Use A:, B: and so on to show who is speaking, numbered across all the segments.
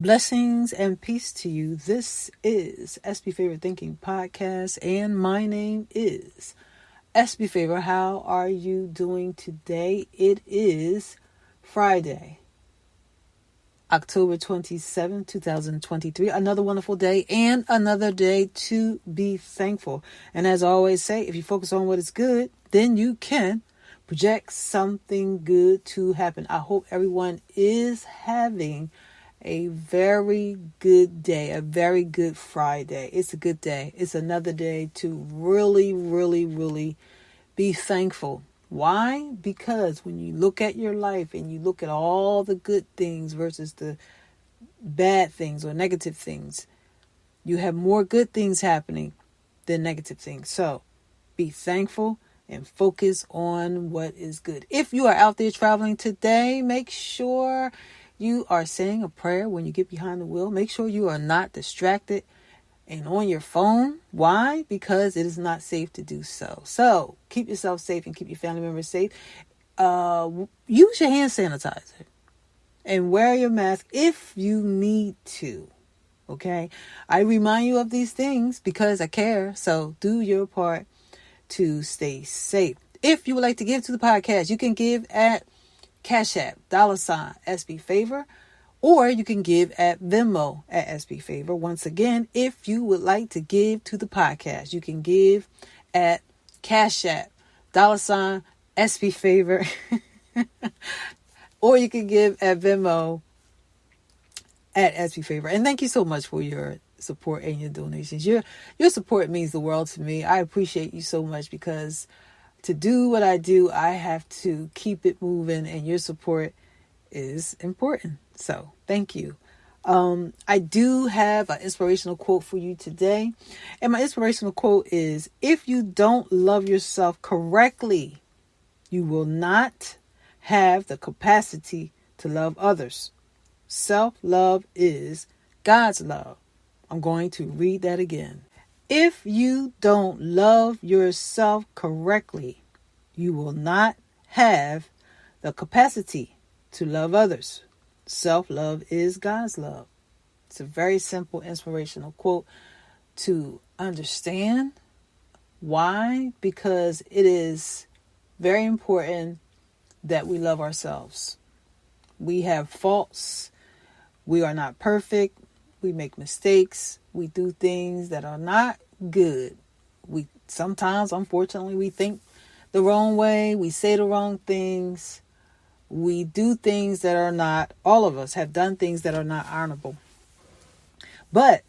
A: Blessings and peace to you. This is SB Favor Thinking Podcast, and my name is SB Favor. How are you doing today? It is Friday, October 27, 2023. Another wonderful day and another day to be thankful. And as I always say, if you focus on what is good, then you can project something good to happen. I hope everyone is having a very good day, a very good Friday. It's a good day. It's another day to really be thankful. Why? Because when you look at your life and you look at all the good things versus the bad things or negative things, you have more good things happening than negative things. So be thankful and focus on what is good. If you are out there traveling today, make sure you are saying a prayer when you get behind the wheel. Make sure you are not distracted and on your phone. Why? Because it is not safe to do so. So keep yourself safe and keep your family members safe. Use your hand sanitizer and wear your mask if you need to. Okay? I remind you of these things because I care. So do your part to stay safe. If you would like to give to the podcast, you can give at Cash App, $SB Favor, or you can give at Venmo at SB Favor. Once again, if you would like to give to the podcast, you can give at Cash App, $SB Favor, or you can give at Venmo at SB Favor. And thank you so much for your support and your donations. Your support means the world to me. I appreciate you so much because to do what I do, I have to keep it moving, and your support is important. So thank you. I do have an inspirational quote for you today. And my inspirational quote is, if you don't love yourself correctly, you will not have the capacity to love others. Self-love is God's love. I'm going to read that again. If you don't love yourself correctly, you will not have the capacity to love others. Self-love is God's love. It's a very simple, inspirational quote to understand. Why? Because it is very important that we love ourselves. We have faults. We are not perfect. We make mistakes. We do things that are not good. Sometimes, unfortunately, we think the wrong way. We say the wrong things. We do things that are not, all of us have done things that are not honorable. But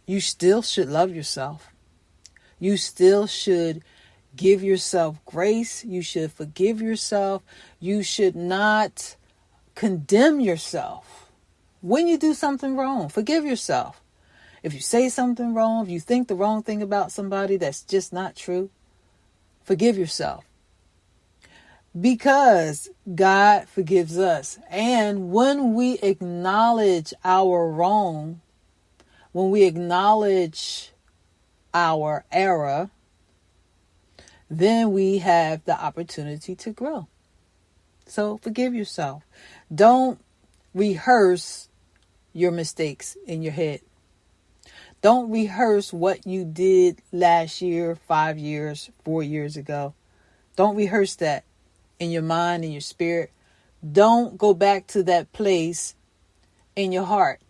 A: you still should love yourself. You still should give yourself grace. You should forgive yourself. You should not condemn yourself. When you do something wrong, forgive yourself. If you say something wrong, if you think the wrong thing about somebody that's just not true, forgive yourself. Because God forgives us. And when we acknowledge our wrong, when we acknowledge our error, then we have the opportunity to grow. So forgive yourself. Don't rehearse your mistakes in your head. Don't rehearse what you did last year, 5 years, 4 years ago. Don't rehearse that in your mind, in your spirit. Don't go back to that place in your heart,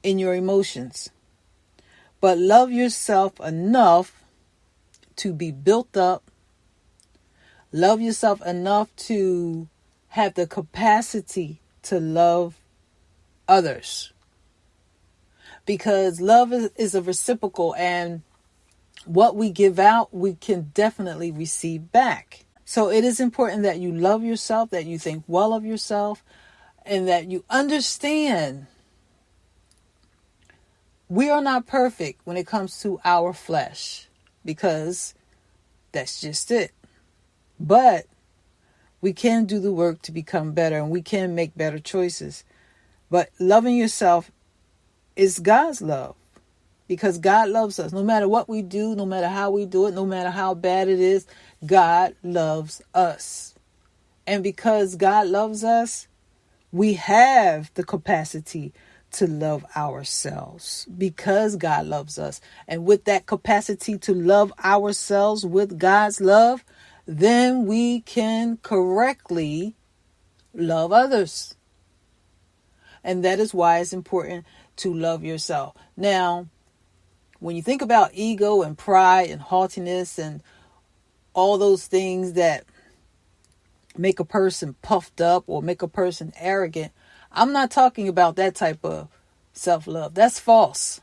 A: in your emotions. But love yourself enough to be built up. Love yourself enough to have the capacity to love others. Because love is a reciprocal, and what we give out, we can definitely receive back. So it is important that you love yourself, that you think well of yourself, and that you understand we are not perfect when it comes to our flesh, because that's just it. But we can do the work to become better, and we can make better choices. But loving yourself is God's love, because God loves us. No matter what we do, no matter how we do it, no matter how bad it is, God loves us. And because God loves us, we have the capacity to love ourselves because God loves us. And with that capacity to love ourselves with God's love, then we can correctly love others. And that is why it's important to love yourself. Now, when you think about ego and pride and haughtiness and all those things that make a person puffed up or make a person arrogant, I'm not talking about that type of self-love. That's false.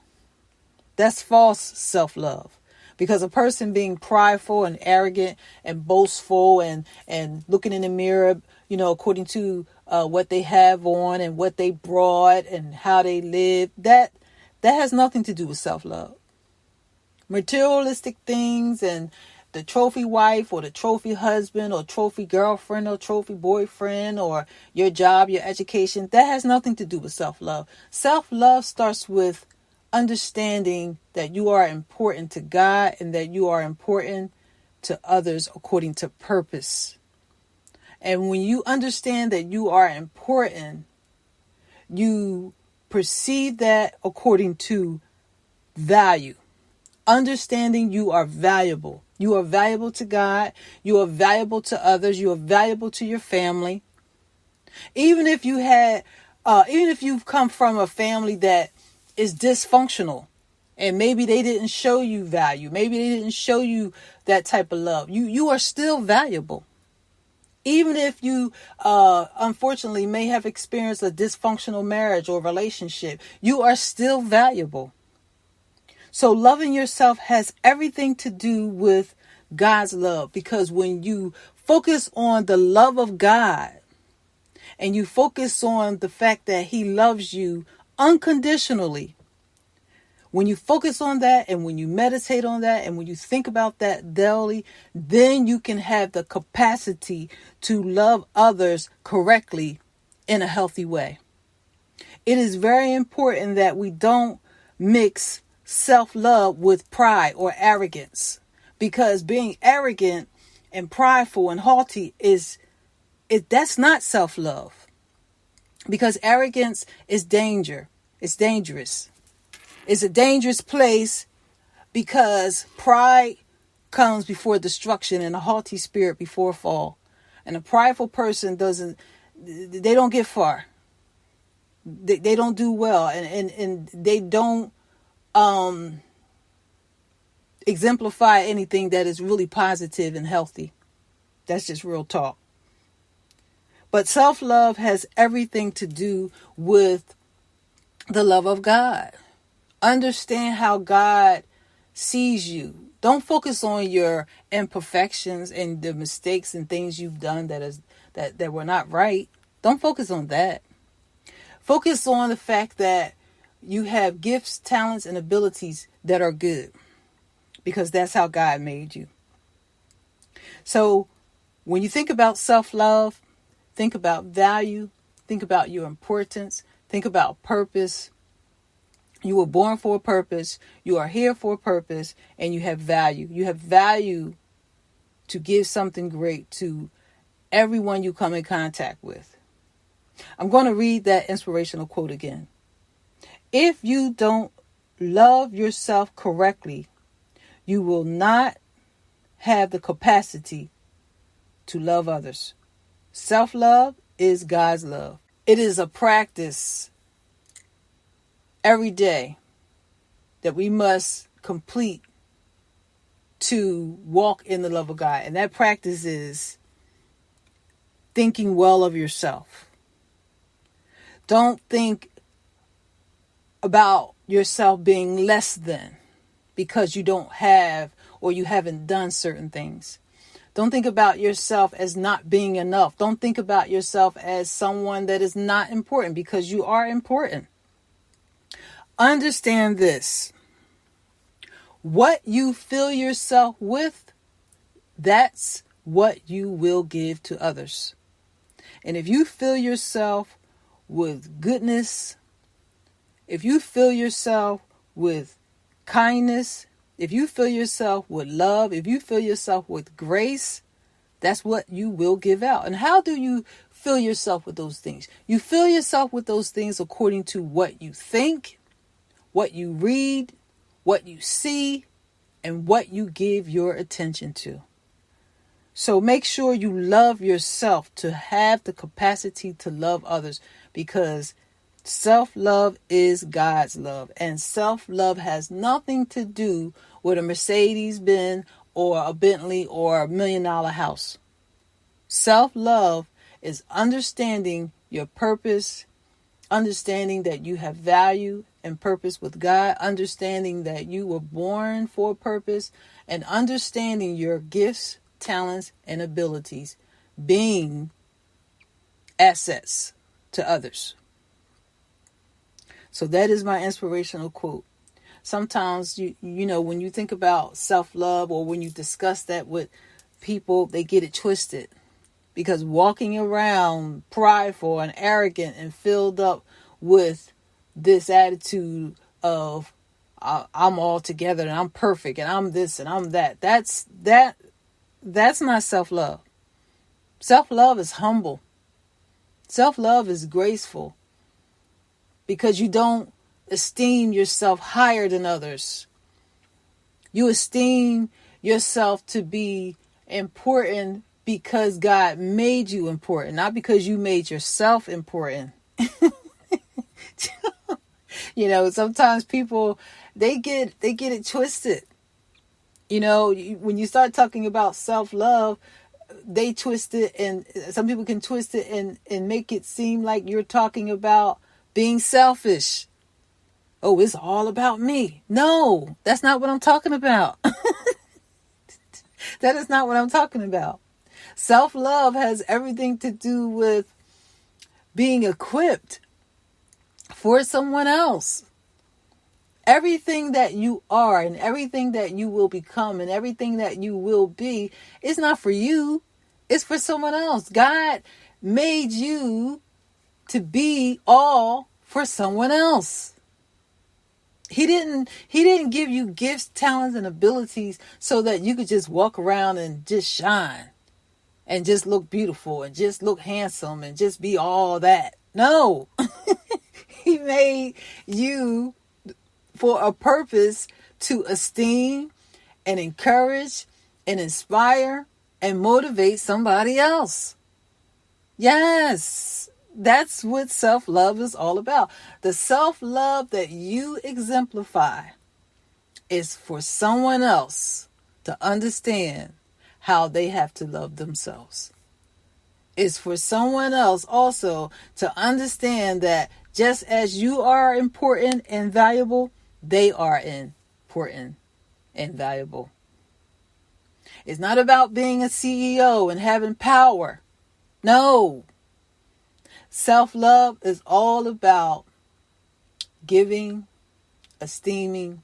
A: That's false self-love. Because a person being prideful and arrogant and boastful and looking in the mirror, according to what they have on and what they brought and how they live, that has nothing to do with self-love. Materialistic things and the trophy wife or the trophy husband or trophy girlfriend or trophy boyfriend or your job, your education, that has nothing to do with self-love. Self-love starts with understanding that you are important to God and that you are important to others according to purpose. And when you understand that you are important, you perceive that according to value. Understanding you are valuable. You are valuable to God. You are valuable to others. You are valuable to your family. Even if you've come from a family that is dysfunctional and maybe they didn't show you value. Maybe they didn't show you that type of love. You are still valuable. Even if you, unfortunately, may have experienced a dysfunctional marriage or relationship, you are still valuable. So loving yourself has everything to do with God's love, because when you focus on the love of God and you focus on the fact that He loves you unconditionally, when you focus on that and when you meditate on that and when you think about that daily, then you can have the capacity to love others correctly in a healthy way. It is very important that we don't mix self-love with pride or arrogance, because being arrogant and prideful and haughty that's not self-love, because arrogance is danger. It's dangerous. It's a dangerous place because pride comes before destruction and a haughty spirit before fall. And a prideful person they don't get far. They don't do well, and they don't exemplify anything that is really positive and healthy. That's just real talk. But self-love has everything to do with the love of God. Understand how God sees you. Don't focus on your imperfections and the mistakes and things you've done that were not right. Don't focus on that. Focus on the fact that you have gifts, talents, and abilities that are good, because that's how God made you. So when you think about self-love, think about value, think about your importance, think about purpose. You were born for a purpose. You are here for a purpose, and you have value. You have value to give something great to everyone you come in contact with. I'm going to read that inspirational quote again. If you don't love yourself correctly, you will not have the capacity to love others. Self-love is God's love. It is a practice every day that we must complete to walk in the love of God. And that practice is thinking well of yourself. Don't think about yourself being less than because you don't have or you haven't done certain things. Don't think about yourself as not being enough. Don't think about yourself as someone that is not important, because you are important. Understand this. What you fill yourself with, that's what you will give to others. And if you fill yourself with goodness, if you fill yourself with kindness, if you fill yourself with love, if you fill yourself with grace, that's what you will give out. And how do you fill yourself with those things. You fill yourself with those things according to what you think, what you read, what you see, and what you give your attention to. So make sure you love yourself to have the capacity to love others, because self-love is God's love. And self-love has nothing to do with a Mercedes-Benz or a Bentley or a $1 million house. Self-love is understanding your purpose, understanding that you have value and purpose with God, understanding that you were born for a purpose, and understanding your gifts, talents, and abilities being assets to others. So that is my inspirational quote. Sometimes, you know, when you think about self-love or when you discuss that with people, they get it twisted. Because walking around prideful and arrogant and filled up with this attitude of I'm all together and I'm perfect and I'm this and I'm that. That's not self-love. Self-love is humble. Self-love is graceful. Because you don't esteem yourself higher than others. You esteem yourself to be important because God made you important, not because you made yourself important. You know, sometimes people, they get it twisted. You know, when you start talking about self-love, they twist it, and some people can twist it and make it seem like you're talking about being selfish. Oh, it's all about me. No, that's not what I'm talking about. That is not what I'm talking about. Self-love has everything to do with being equipped for someone else. Everything that you are and everything that you will become and everything that you will be is not for you. It's for someone else. God made you to be all for someone else. He didn't give you gifts, talents, and abilities so that you could just walk around and just shine and just look beautiful and just look handsome and just be all that. No. He made you for a purpose to esteem and encourage and inspire and motivate somebody else. Yes, that's what self-love is all about. The self-love that you exemplify is for someone else to understand how they have to love themselves. It's for someone else also to understand that just as you are important and valuable, they are important and valuable. It's not about being a CEO and having power. No. Self-love is all about giving, esteeming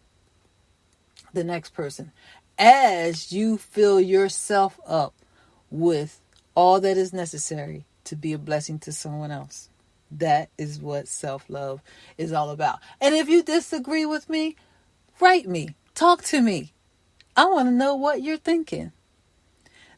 A: the next person as you fill yourself up with all that is necessary to be a blessing to someone else. That is what self-love is all about. And if you disagree with me, write me. Talk to me. I want to know what you're thinking.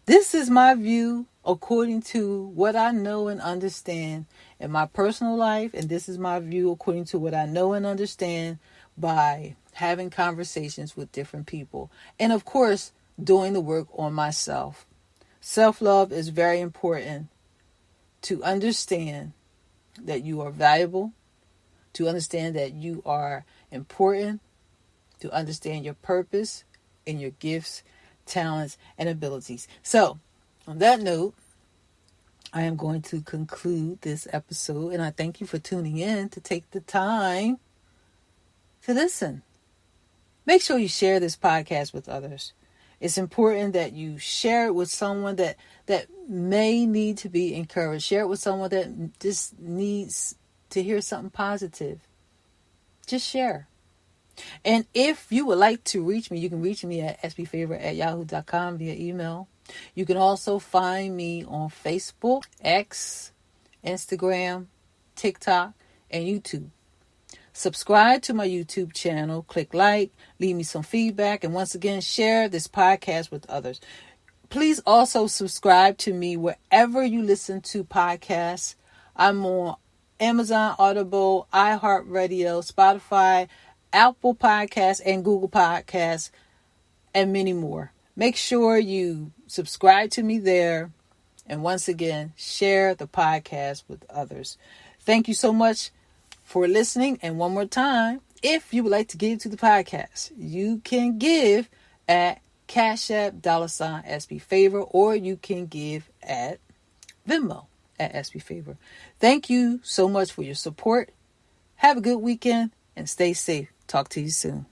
A: This is my view according to what I know and understand in my personal life. And this is my view according to what I know and understand by having conversations with different people. And of course, doing the work on myself. Self-love is very important to understand that you are valuable, to understand that you are important, to understand your purpose and your gifts, talents, and abilities. So, on that note, I am going to conclude this episode, and I thank you for tuning in to take the time to listen. Make sure you share this podcast with others. It's important that you share it with someone that may need to be encouraged. Share it with someone that just needs to hear something positive. Just share. And if you would like to reach me, you can reach me at sbfavor@yahoo.com via email. You can also find me on Facebook, X, Instagram, TikTok, and YouTube. Subscribe to my YouTube channel, click like, leave me some feedback, and once again, share this podcast with others. Please also subscribe to me wherever you listen to podcasts. I'm on Amazon, Audible, iHeartRadio, Spotify, Apple Podcasts, and Google Podcasts, and many more. Make sure you subscribe to me there. And once again, share the podcast with others. Thank you so much for listening. And one more time, if you would like to give to the podcast, you can give at Cash App $SB Favor, or you can give at Venmo at SB Favor. Thank you so much for your support. Have a good weekend and stay safe. Talk to you soon.